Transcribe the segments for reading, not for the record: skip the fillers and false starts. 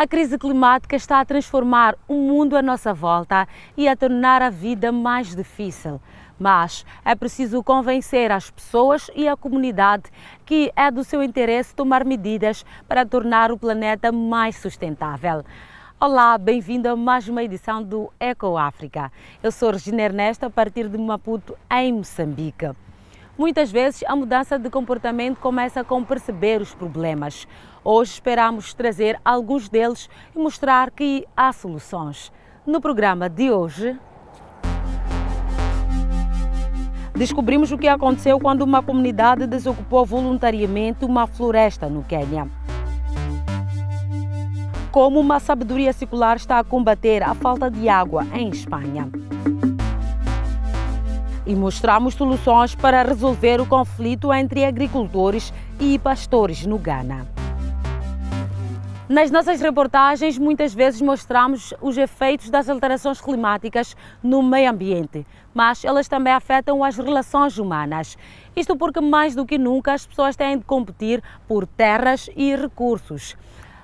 A crise climática está a transformar o mundo à nossa volta e a tornar a vida mais difícil. Mas é preciso convencer as pessoas e a comunidade que é do seu interesse tomar medidas para tornar o planeta mais sustentável. Olá, bem-vindo a mais uma edição do Eco África. Eu sou Regina Ernesto, a partir de Maputo, em Moçambique. Muitas vezes a mudança de comportamento começa com perceber os problemas. Hoje esperamos trazer alguns deles e mostrar que há soluções. No programa de hoje, descobrimos o que aconteceu quando uma comunidade desocupou voluntariamente uma floresta no Quênia. Como uma sabedoria secular está a combater a falta de água em Espanha. E mostramos soluções para resolver o conflito entre agricultores e pastores no Ghana. Nas nossas reportagens, muitas vezes mostramos os efeitos das alterações climáticas no meio ambiente, mas elas também afetam as relações humanas. Isto porque, mais do que nunca, as pessoas têm de competir por terras e recursos.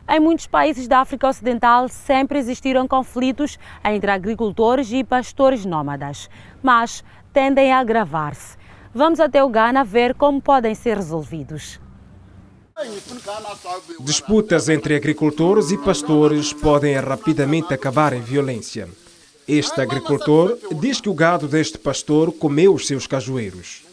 Em muitos países da África Ocidental sempre existiram conflitos entre agricultores e pastores nómadas, mas tendem a agravar-se. Vamos até o Ghana ver como podem ser resolvidos. Disputas entre agricultores e pastores podem rapidamente acabar em violência. Este agricultor diz que o gado deste pastor comeu os seus cajueiros.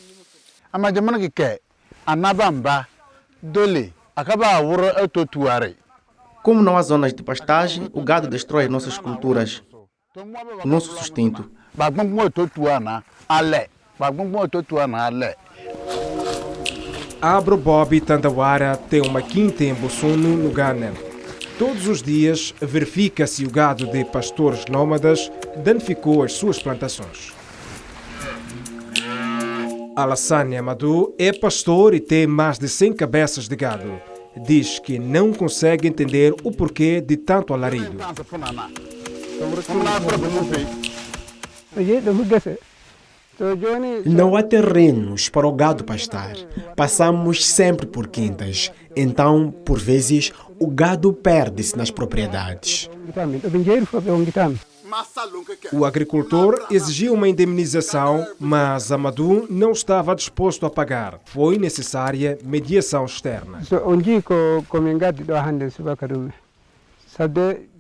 Como não há zonas de pastagem, o gado destrói nossas culturas, o nosso sustento. Abro Bobby Tandawara tem uma quinta em Bossunu, no Ghana. Todos os dias verifica se o gado de pastores nómadas danificou as suas plantações. Alassane Amadou é pastor e tem mais de 100 cabeças de gado. Diz que não consegue entender o porquê de tanto alarido. Não há terrenos para o gado pastar. Passamos sempre por quintas. Então, por vezes, o gado perde-se nas propriedades. O agricultor exigiu uma indemnização, mas Amadou não estava disposto a pagar. Foi necessária mediação externa.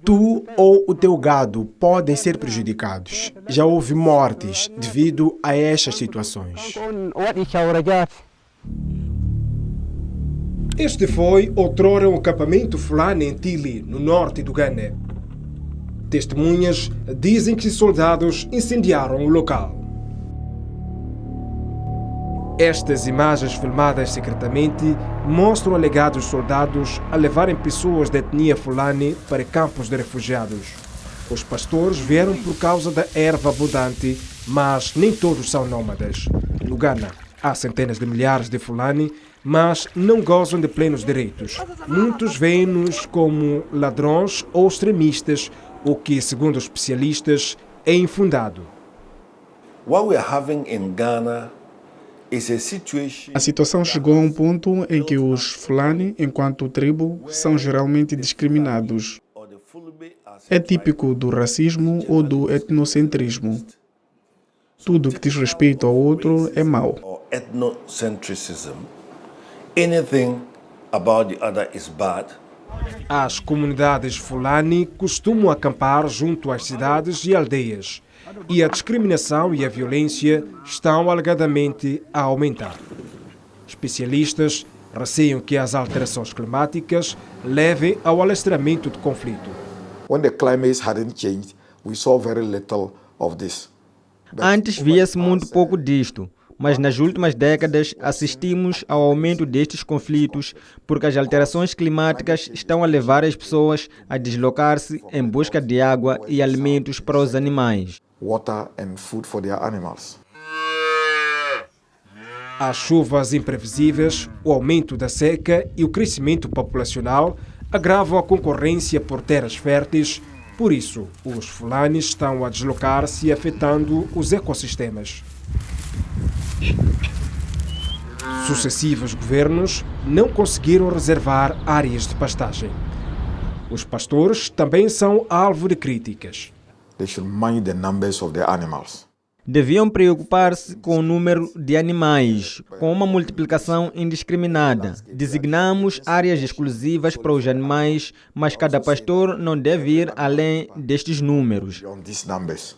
Tu ou o teu gado podem ser prejudicados. Já houve mortes devido a estas situações. Este foi outrora um acampamento Fulani em Tili, no norte do Ghana. Testemunhas dizem que soldados incendiaram o local. Estas imagens filmadas secretamente mostram alegados soldados a levarem pessoas da etnia Fulani para campos de refugiados. Os pastores vieram por causa da erva abundante, mas nem todos são nómadas. No Ghana, há centenas de milhares de Fulani, mas não gozam de plenos direitos. Muitos veem-nos como ladrões ou extremistas, o que, segundo os especialistas, é infundado. A situação chegou a um ponto em que os Fulani, enquanto tribo, são geralmente discriminados. É típico do racismo ou do etnocentrismo. Tudo que diz respeito ao outro é mau. As comunidades Fulani costumam acampar junto às cidades e aldeias, e a discriminação e a violência estão alegadamente a aumentar. Especialistas receiam que as alterações climáticas levem ao alastramento do conflito. Antes via-se muito pouco disto, mas nas últimas décadas assistimos ao aumento destes conflitos porque as alterações climáticas estão a levar as pessoas a deslocar-se em busca de água e alimentos para os animais. As chuvas imprevisíveis, o aumento da seca e o crescimento populacional agravam a concorrência por terras férteis. Por isso, os Fulanis estão a deslocar-se, afetando os ecossistemas. Sucessivos governos não conseguiram reservar áreas de pastagem. Os pastores também são alvo de críticas. They should mind the numbers of the animals. Deviam preocupar-se com o número de animais, com uma multiplicação indiscriminada. Designamos áreas exclusivas para os animais, mas cada pastor não deve ir além destes números. Beyond these numbers.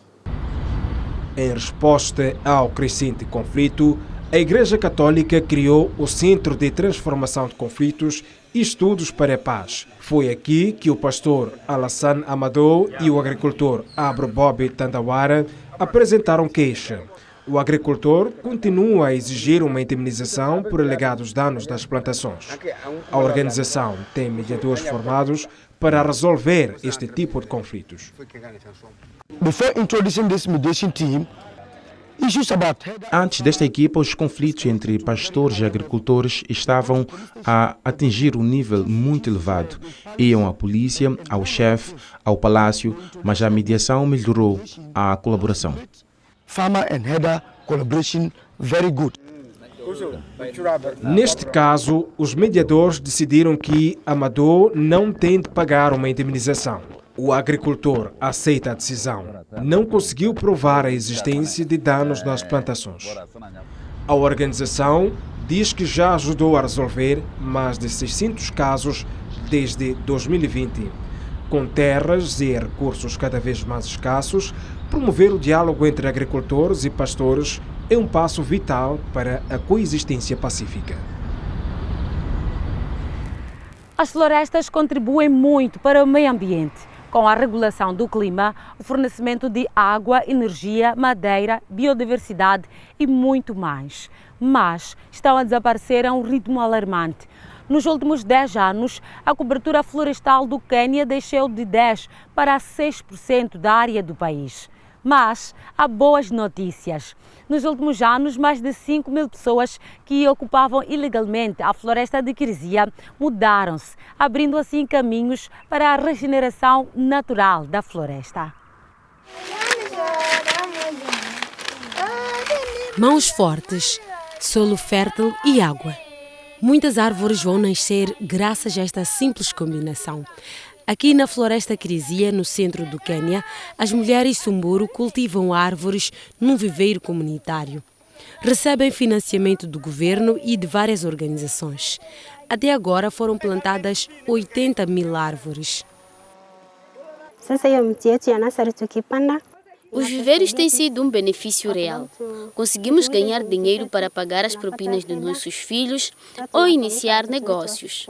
Em resposta ao crescente conflito, a Igreja Católica criou o Centro de Transformação de Conflitos e Estudos para a Paz. Foi aqui que o pastor Alassane Amadou e o agricultor Abro Bobi Tandawara apresentaram queixa. O agricultor continua a exigir uma indemnização por alegados danos das plantações. A organização tem mediadores formados para resolver este tipo de conflitos. Antes desta equipa, os conflitos entre pastores e agricultores estavam a atingir um nível muito elevado. Iam à polícia, ao chefe, ao palácio, mas a mediação melhorou a colaboração. Farmer and header collaboration very good. Neste caso, os mediadores decidiram que Amadou não tem de pagar uma indemnização. O agricultor aceita a decisão. Não conseguiu provar a existência de danos nas plantações. A organização diz que já ajudou a resolver mais de 600 casos desde 2020. Com terras e recursos cada vez mais escassos, promover o diálogo entre agricultores e pastores é um passo vital para a coexistência pacífica. As florestas contribuem muito para o meio ambiente, com a regulação do clima, o fornecimento de água, energia, madeira, biodiversidade e muito mais. Mas estão a desaparecer a um ritmo alarmante. Nos últimos 10 anos, a cobertura florestal do Quênia desceu de 10% para 6% da área do país. Mas há boas notícias. Nos últimos anos, mais de 5.000 pessoas que ocupavam ilegalmente a floresta de Kirizia mudaram-se, abrindo assim caminhos para a regeneração natural da floresta. Mãos fortes, solo fértil e água. Muitas árvores vão nascer graças a esta simples combinação. Aqui na floresta Kirizia, no centro do Quênia, as mulheres Samburu cultivam árvores num viveiro comunitário. Recebem financiamento do governo e de várias organizações. Até agora foram plantadas 80.000 árvores. Os viveiros têm sido um benefício real. Conseguimos ganhar dinheiro para pagar as propinas dos nossos filhos ou iniciar negócios.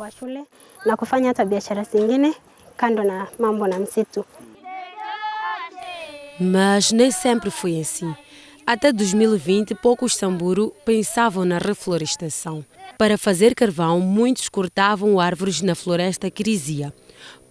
Mas nem sempre foi assim. Até 2020, poucos Samburu pensavam na reflorestação. Para fazer carvão, muitos cortavam árvores na floresta Kirizia.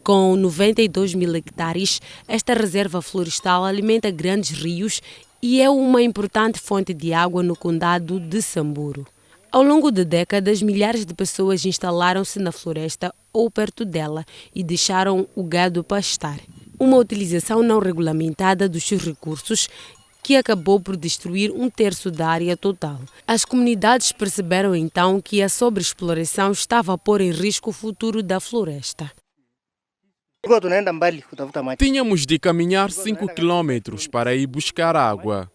Com 92.000 hectares, esta reserva florestal alimenta grandes rios e é uma importante fonte de água no condado de Samburu. Ao longo de décadas, milhares de pessoas instalaram-se na floresta ou perto dela e deixaram o gado pastar. Uma utilização não regulamentada dos seus recursos que acabou por destruir 1/3 da área total. As comunidades perceberam então que a sobreexploração estava a pôr em risco o futuro da floresta. Tínhamos de caminhar 5 quilômetros para ir buscar água.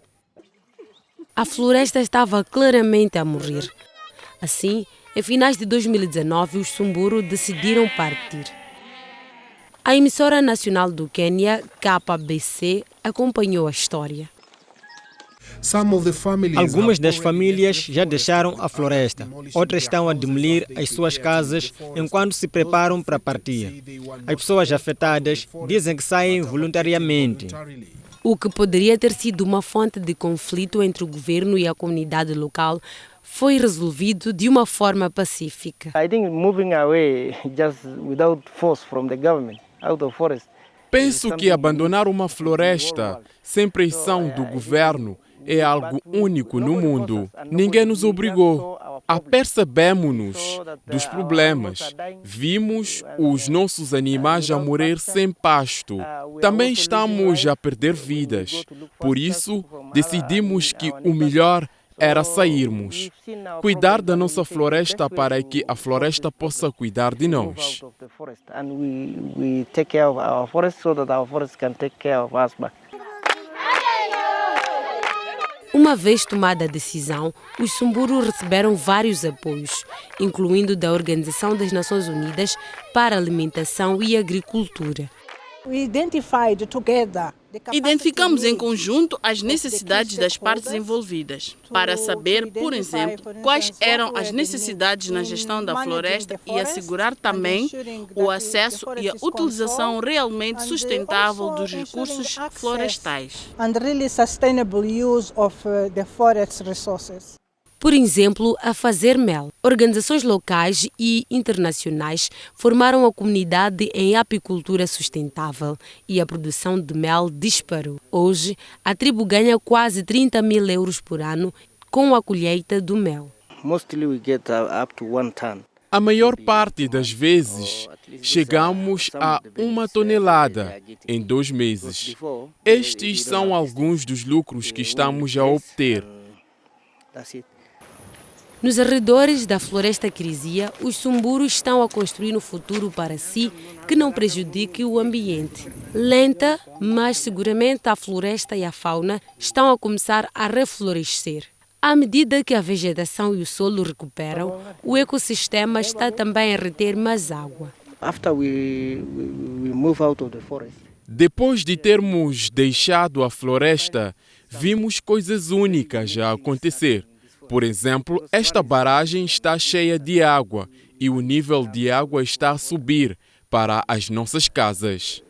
A floresta estava claramente a morrer. Assim, em finais de 2019, os Samburu decidiram partir. A emissora nacional do Quênia, KBC, acompanhou a história. Algumas das famílias já deixaram a floresta. Outras estão a demolir as suas casas enquanto se preparam para partir. As pessoas afetadas dizem que saem voluntariamente. O que poderia ter sido uma fonte de conflito entre o governo e a comunidade local foi resolvido de uma forma pacífica. Penso que abandonar uma floresta sem pressão do governo é algo único no mundo. Ninguém nos obrigou. Apercebemos-nos dos problemas. Vimos os nossos animais a morrer sem pasto. Também estamos a perder vidas. Por isso, decidimos que o melhor era sairmos, cuidar da nossa floresta para que a floresta possa cuidar de nós. Uma vez tomada a decisão, os Sumburu receberam vários apoios, incluindo da Organização das Nações Unidas para a Alimentação e Agricultura. Identificamos em conjunto as necessidades das partes envolvidas, para saber, por exemplo, quais eram as necessidades na gestão da floresta e assegurar também o acesso e a utilização realmente sustentável dos recursos florestais. Por exemplo, a fazer mel. Organizações locais e internacionais formaram a comunidade em apicultura sustentável e a produção de mel disparou. Hoje, a tribo ganha quase 30 mil euros por ano com a colheita do mel. A maior parte das vezes, chegamos a 1 tonelada em 2 meses. Estes são alguns dos lucros que estamos a obter. Nos arredores da floresta crisia, os Sumburus estão a construir um futuro para si que não prejudique o ambiente. Lenta, mas seguramente a floresta e a fauna estão a começar a reflorescer. À medida que a vegetação e o solo recuperam, o ecossistema está também a reter mais água. Depois de termos deixado a floresta, vimos coisas únicas a acontecer. Por exemplo, esta barragem está cheia de água e o nível de água está a subir para as nossas casas.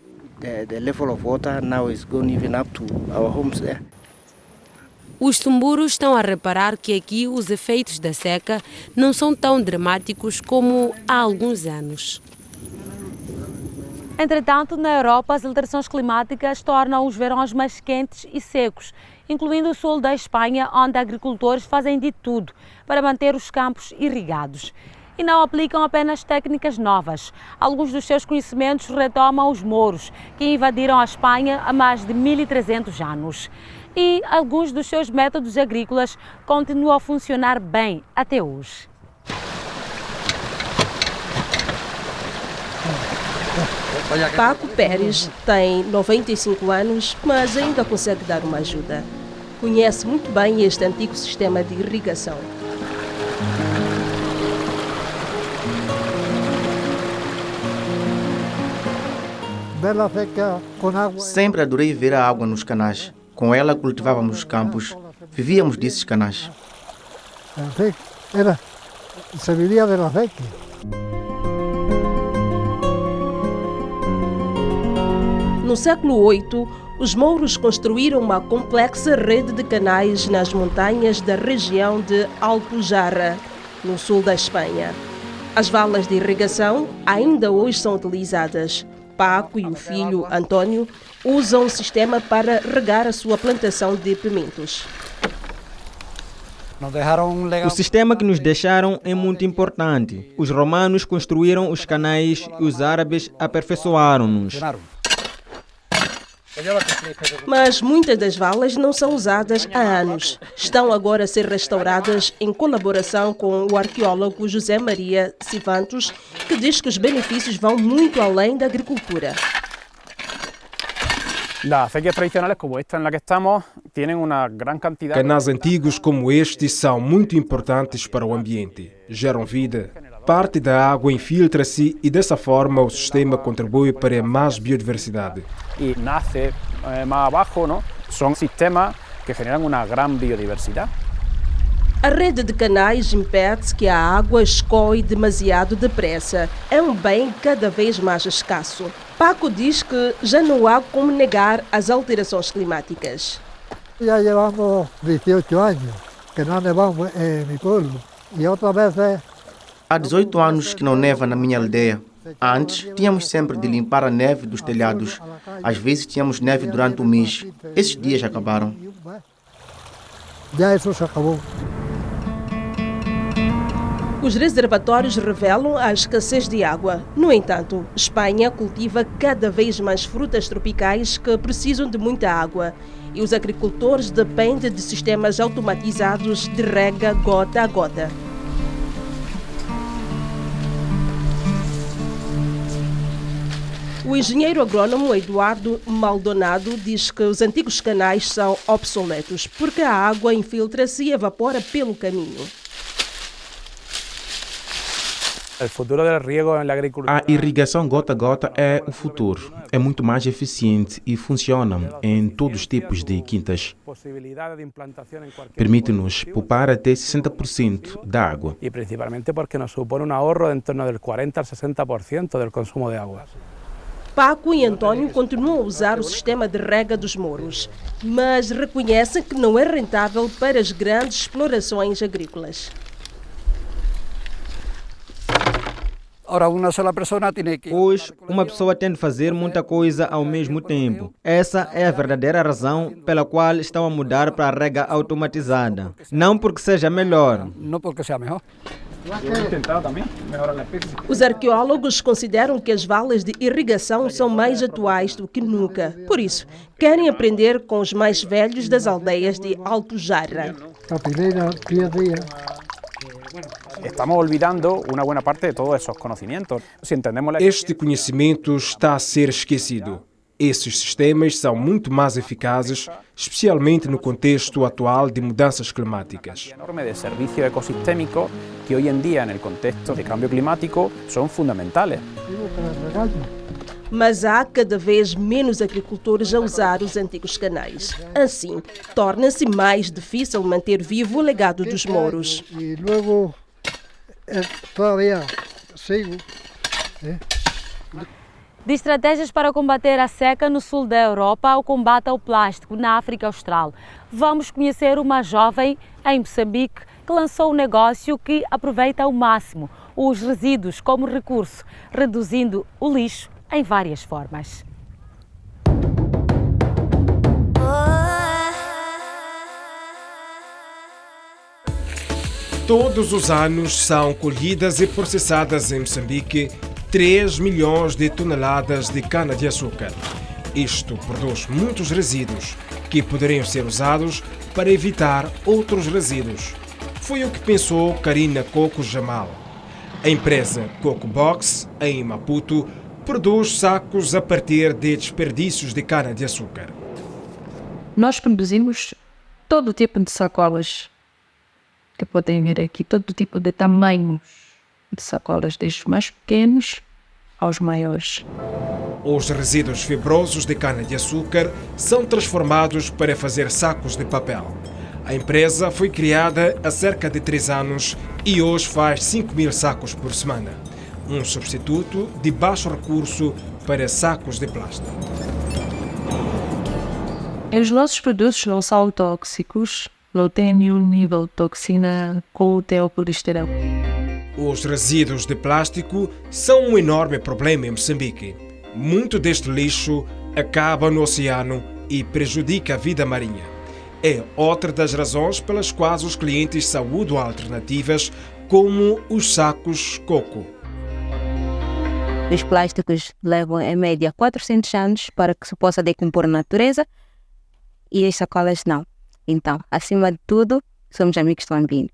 Os Sumburus estão a reparar que aqui os efeitos da seca não são tão dramáticos como há alguns anos. Entretanto, na Europa, as alterações climáticas tornam os verões mais quentes e secos, incluindo o sul da Espanha, onde agricultores fazem de tudo para manter os campos irrigados. E não aplicam apenas técnicas novas. Alguns dos seus conhecimentos retomam os mouros, que invadiram a Espanha há mais de 1300 anos. E alguns dos seus métodos agrícolas continuam a funcionar bem até hoje. Paco Pérez tem 95 anos, mas ainda consegue dar uma ajuda. Conhece muito bem este antigo sistema de irrigação. Sempre adorei ver a água nos canais. Com ela cultivávamos os campos. Vivíamos desses canais. Se vivia de la sequía. No século VIII, os mouros construíram uma complexa rede de canais nas montanhas da região de Alpujarra, no sul da Espanha. As valas de irrigação ainda hoje são utilizadas. Paco e o filho António usam o sistema para regar a sua plantação de pimentos. O sistema que nos deixaram é muito importante. Os romanos construíram os canais e os árabes aperfeiçoaram-nos. Mas muitas das valas não são usadas há anos. Estão agora a ser restauradas em colaboração com o arqueólogo José Maria Civantos, que diz que os benefícios vão muito além da agricultura. Canais antigos como este são muito importantes para o ambiente. Geram vida. Parte da água infiltra-se e dessa forma o sistema contribui para mais biodiversidade. E nasce mais abaixo, não? São sistemas que generam uma grande biodiversidade. A rede de canais impede que a água escoe demasiado depressa. É um bem cada vez mais escasso. Paco diz que já não há como negar as alterações climáticas. Já levamos 18 anos que não nevamos em meu pueblo. E outra vez Há 18 anos que não neva na minha aldeia. Antes, tínhamos sempre de limpar a neve dos telhados. Às vezes tínhamos neve durante o mês. Esses dias acabaram. Já isso se acabou. Os reservatórios revelam a escassez de água. No entanto, Espanha cultiva cada vez mais frutas tropicais que precisam de muita água. e os agricultores dependem de sistemas automatizados de rega gota a gota. O engenheiro agrônomo Eduardo Maldonado diz que os antigos canais são obsoletos porque a água infiltra-se e evapora pelo caminho. A irrigação gota a gota é o futuro. É muito mais eficiente e funciona em todos os tipos de quintas. Permite-nos poupar até 60% da água. E principalmente porque nos supõe ahorro de torno del 40 al 60% del consumo de água. Paco e Antônio continuam a usar o sistema de rega dos morros, mas reconhecem que não é rentável para as grandes explorações agrícolas. Hoje, uma pessoa tem de fazer muita coisa ao mesmo tempo. Essa é a verdadeira razão pela qual estão a mudar para a rega automatizada. Não porque seja melhor. Os arqueólogos consideram que as valas de irrigação são mais atuais do que nunca. Por isso, querem aprender com os mais velhos das aldeias de Alto Jarra. Estamos olvidando uma boa parte de todos esses conhecimentos. Este conhecimento está a ser esquecido. Esses sistemas são muito mais eficazes, especialmente no contexto atual de mudanças climáticas. Enorme de serviço ecossistêmico que hoje em dia, no contexto de cambio climático, são fundamentais. Mas há cada vez menos agricultores a usar os antigos canais. Assim, torna-se mais difícil manter vivo o legado dos moros. E logo, todavía sigo. De estratégias para combater a seca no sul da Europa ao combate ao plástico na África Austral, vamos conhecer uma jovem em Moçambique que lançou um negócio que aproveita ao máximo os resíduos como recurso, reduzindo o lixo em várias formas. Todos os anos são colhidas e processadas em Moçambique 3 milhões de toneladas de cana-de-açúcar. Isto produz muitos resíduos que poderiam ser usados para evitar outros resíduos. Foi o que pensou Karina Coco Jamal. A empresa Coco Box, em Maputo, produz sacos a partir de desperdícios de cana-de-açúcar. Nós produzimos todo tipo de sacolas que podem ver aqui, todo tipo de tamanhos de sacolas, desde os mais pequenos aos maiores. Os resíduos fibrosos de cana-de-açúcar são transformados para fazer sacos de papel. A empresa foi criada há cerca de 3 anos e hoje faz 5.000 sacos por semana. Um substituto de baixo recurso para sacos de plástico. Os nossos produtos não são tóxicos, não têm nenhum nível de toxina com o teopolistirão. Os resíduos de plástico são um enorme problema em Moçambique. Muito deste lixo acaba no oceano e prejudica a vida marinha. É outra das razões pelas quais os clientes saúdam alternativas como os sacos Coco. Os plásticos levam em média 400 anos para que se possa decompor na natureza e as sacolas não. Então, acima de tudo, somos amigos do ambiente.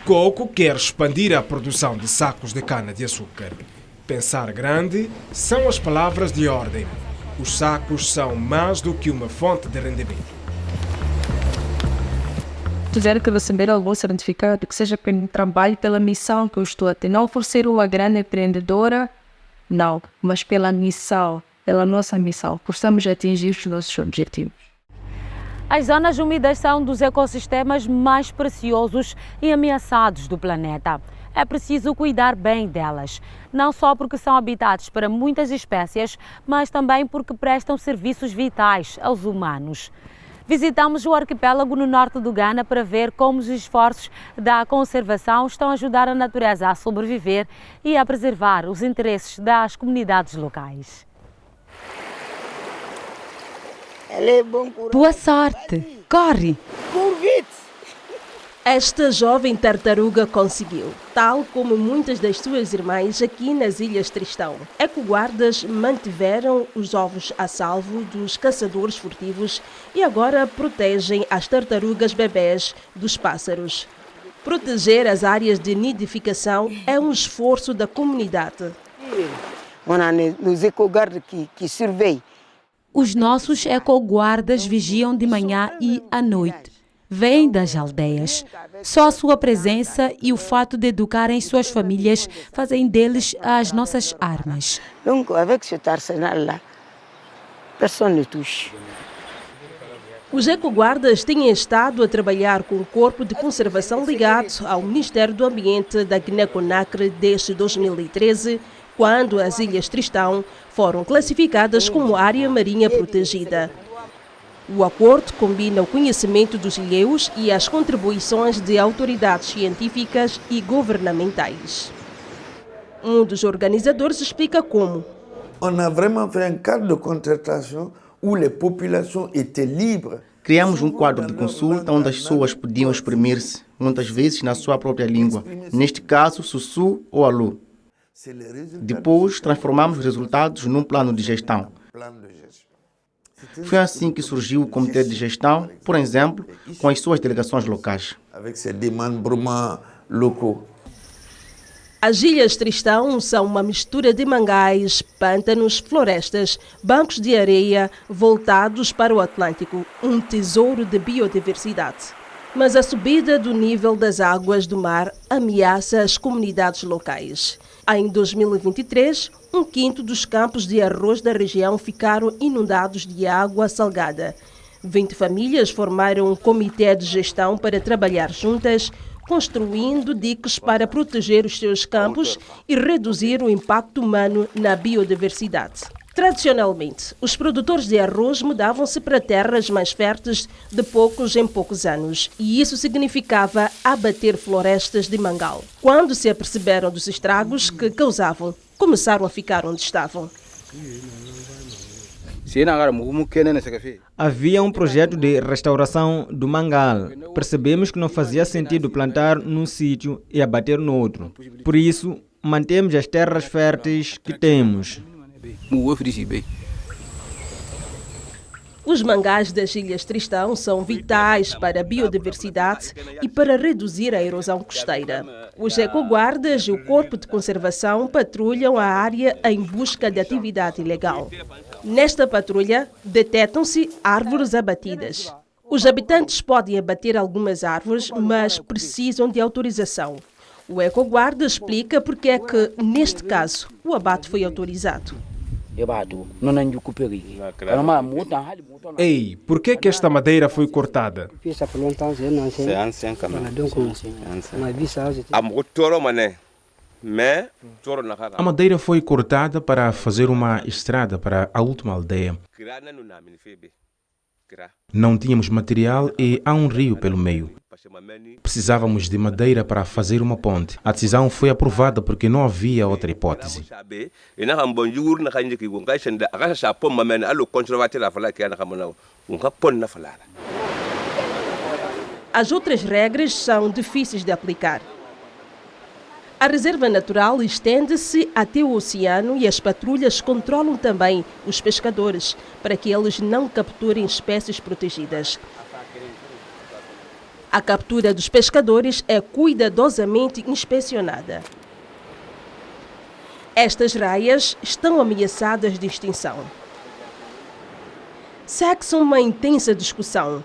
Coco quer expandir a produção de sacos de cana-de-açúcar. Pensar grande são as palavras de ordem. Os sacos são mais do que uma fonte de rendimento. Tiver que receber algum certificado que seja pelo trabalho, pela missão que eu estou a ter. Não por ser uma grande empreendedora, não, mas pela missão, pela nossa missão, possamos atingir os nossos objetivos. As zonas úmidas são dos ecossistemas mais preciosos e ameaçados do planeta. É preciso cuidar bem delas, não só porque são habitats para muitas espécies, mas também porque prestam serviços vitais aos humanos. Visitamos o arquipélago no norte do Ghana para ver como os esforços da conservação estão a ajudar a natureza a sobreviver e a preservar os interesses das comunidades locais. Boa sorte! Corre! Esta jovem tartaruga conseguiu, tal como muitas das suas irmãs aqui nas Ilhas Tristão. Ecoguardas mantiveram os ovos a salvo dos caçadores furtivos e agora protegem as tartarugas bebés dos pássaros. Proteger as áreas de nidificação é um esforço da comunidade. Os ecoguardas que surveem. Os nossos ecoguardas vigiam de manhã e à noite. Vêm das aldeias. Só a sua presença e o fato de educarem suas famílias fazem deles as nossas armas. Os ecoguardas têm estado a trabalhar com o corpo de conservação ligado ao Ministério do Ambiente da Guiné-Conakry desde 2013, quando as Ilhas Tristão foram classificadas como área marinha protegida. O acordo combina o conhecimento dos ilhéus e as contribuições de autoridades científicas e governamentais. Um dos organizadores explica como. On a vraiment fait un cadre de concertation où les populations étaient libres. Criamos um quadro de consulta onde as pessoas podiam exprimir-se, muitas vezes na sua própria língua, neste caso, sussu ou alu. Depois, transformamos os resultados num plano de gestão. Foi assim que surgiu o Comitê de Gestão, por exemplo, com as suas delegações locais. As Ilhas Tristão são uma mistura de mangais, pântanos, florestas, bancos de areia voltados para o Atlântico, um tesouro de biodiversidade. Mas a subida do nível das águas do mar ameaça as comunidades locais. Em 2023, 1/5 dos campos de arroz da região ficaram inundados de água salgada. 20 famílias formaram um comitê de gestão para trabalhar juntas, construindo diques para proteger os seus campos e reduzir o impacto humano na biodiversidade. Tradicionalmente, os produtores de arroz mudavam-se para terras mais férteis de poucos em poucos anos, e isso significava abater florestas de mangal. Quando se aperceberam dos estragos que causavam, começaram a ficar onde estavam. Havia um projeto de restauração do mangal. Percebemos que não fazia sentido plantar num sítio e abater no outro. Por isso, mantemos as terras férteis que temos. Os mangás das Ilhas Tristão são vitais para a biodiversidade e para reduzir a erosão costeira. Os ecoguardas e o Corpo de Conservação patrulham a área em busca de atividade ilegal. Nesta patrulha, detectam-se árvores abatidas. Os habitantes podem abater algumas árvores, mas precisam de autorização. O ecoguarda explica porque é que, neste caso, o abate foi autorizado. Ei, por que esta madeira foi cortada? A madeira foi cortada para fazer uma estrada para a última aldeia. Não tínhamos material e há um rio pelo meio. Precisávamos de madeira para fazer uma ponte. A decisão foi aprovada porque não havia outra hipótese. As outras regras são difíceis de aplicar. A reserva natural estende-se até o oceano e as patrulhas controlam também os pescadores para que eles não capturem espécies protegidas. A captura dos pescadores é cuidadosamente inspecionada. Estas raias estão ameaçadas de extinção. Segue-se uma intensa discussão.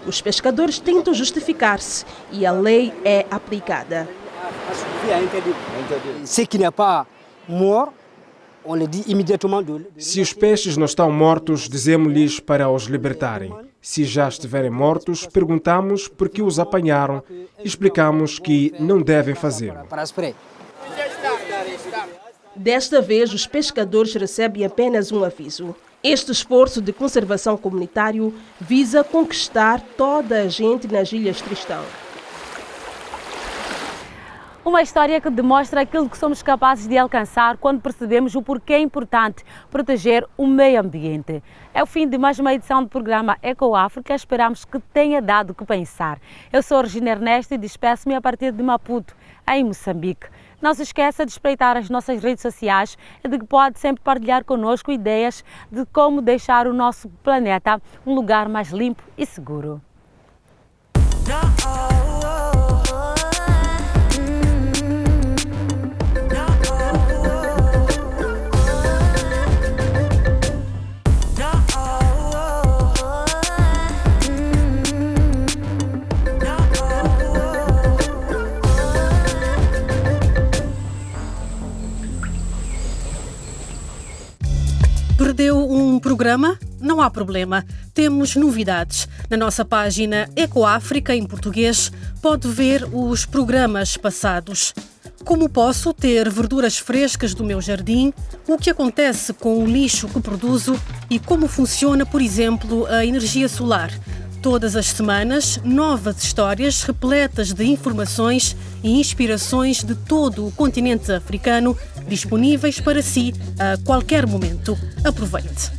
Os pescadores tentam justificar-se e a lei é aplicada. Se os peixes não estão mortos, dizemos-lhes para os libertarem. Se já estiverem mortos, perguntamos por que os apanharam e explicamos que não devem fazê-lo. Desta vez, os pescadores recebem apenas um aviso. Este esforço de conservação comunitário visa conquistar toda a gente nas Ilhas Tristão. Uma história que demonstra aquilo que somos capazes de alcançar quando percebemos o porquê é importante proteger o meio ambiente. É o fim de mais uma edição do programa EcoAfrica. Esperamos que tenha dado o que pensar. Eu sou Regina Ernesto e despeço-me a partir de Maputo, em Moçambique. Não se esqueça de espreitar as nossas redes sociais e de que pode sempre partilhar connosco ideias de como deixar o nosso planeta um lugar mais limpo e seguro. Perdeu um programa? Não há problema. Temos novidades. Na nossa página EcoAfrica, em português, pode ver os programas passados. Como posso ter verduras frescas do meu jardim? O que acontece com o lixo que produzo? E como funciona, por exemplo, a energia solar? Todas as semanas, novas histórias repletas de informações e inspirações de todo o continente africano disponíveis para si a qualquer momento. Aproveite!